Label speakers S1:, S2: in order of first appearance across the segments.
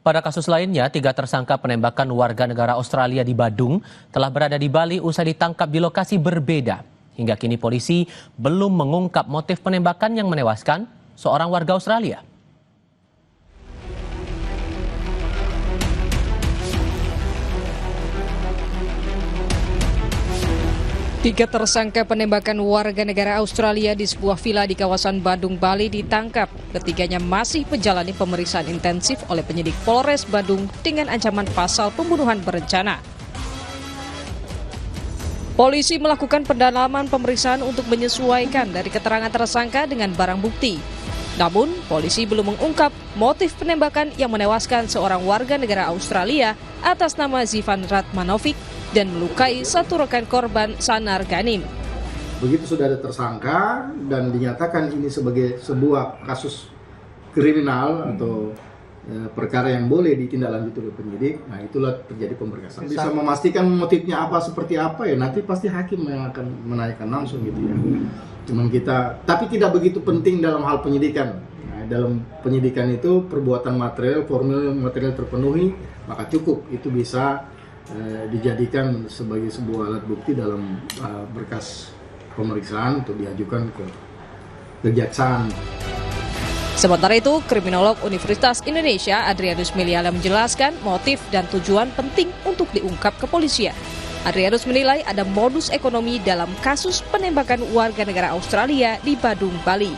S1: Pada kasus lainnya, 3 tersangka penembakan warga negara Australia di Badung telah berada di Bali usai ditangkap di lokasi berbeda. Hingga kini polisi belum mengungkap motif penembakan yang menewaskan seorang warga Australia.
S2: Tiga tersangka penembakan warga negara Australia di sebuah villa di kawasan Badung, Bali ditangkap. Ketiganya masih menjalani pemeriksaan intensif oleh penyidik Polres Badung dengan ancaman pasal pembunuhan berencana. Polisi melakukan pendalaman pemeriksaan untuk menyesuaikan dari keterangan tersangka dengan barang bukti. Namun, polisi belum mengungkap motif penembakan yang menewaskan seorang warga negara Australia atas nama Zivan Ratmanovic dan melukai satu rekan korban, Sanar Ganim.
S3: Begitu sudah ada tersangka dan dinyatakan ini sebagai sebuah kasus kriminal atau perkara yang boleh ditindaklanjuti oleh penyidik, nah itulah terjadi pemberkasan. Bisa memastikan motifnya apa seperti apa ya nanti pasti hakim yang akan menaikkan langsung gitu ya. Cuman kita, tapi tidak begitu penting dalam hal penyidikan. Nah, dalam penyidikan itu perbuatan material, formil material terpenuhi, maka cukup itu bisa dijadikan sebagai sebuah alat bukti dalam berkas pemeriksaan untuk diajukan ke kejaksaan.
S2: Sementara itu, kriminolog Universitas Indonesia Adrianus Meliala menjelaskan motif dan tujuan penting untuk diungkap kepolisian. Adrianus menilai ada modus ekonomi dalam kasus penembakan warga negara Australia di Badung, Bali.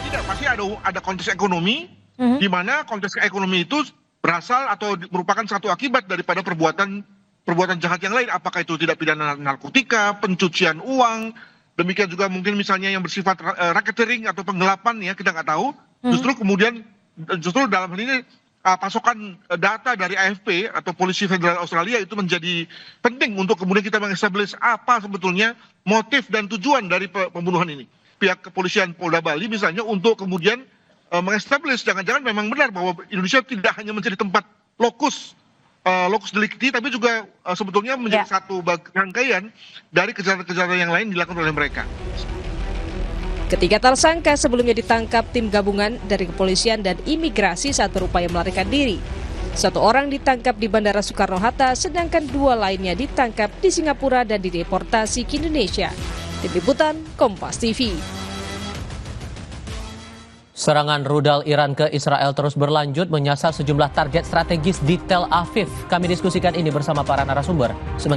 S4: Tidak, pasti ada konteks ekonomi, di mana konteks ekonomi itu berasal atau merupakan satu akibat daripada perbuatan jahat yang lain, apakah itu tidak pidana narkotika, pencucian uang, demikian juga mungkin misalnya yang bersifat racketeering atau penggelapan ya, kita nggak tahu. Justru dalam hal ini pasokan data dari AFP atau Polisi Federal Australia itu menjadi penting untuk kemudian kita mengestablish apa sebetulnya motif dan tujuan dari pembunuhan ini. Pihak kepolisian Polda Bali misalnya untuk kemudian mengestablish jangan-jangan memang benar bahwa Indonesia tidak hanya menjadi tempat lokus delikti, tapi juga sebetulnya menjadi satu rangkaian dari kejahatan-kejahatan yang lain dilakukan oleh mereka.
S2: Ketiga tersangka sebelumnya ditangkap tim gabungan dari kepolisian dan imigrasi saat berupaya melarikan diri. Satu orang ditangkap di Bandara Soekarno-Hatta, sedangkan 2 lainnya ditangkap di Singapura dan dideportasi ke Indonesia. Tim Liputan, Kompas TV.
S1: Serangan rudal Iran ke Israel terus berlanjut menyasar sejumlah target strategis di Tel Aviv. Kami diskusikan ini bersama para narasumber.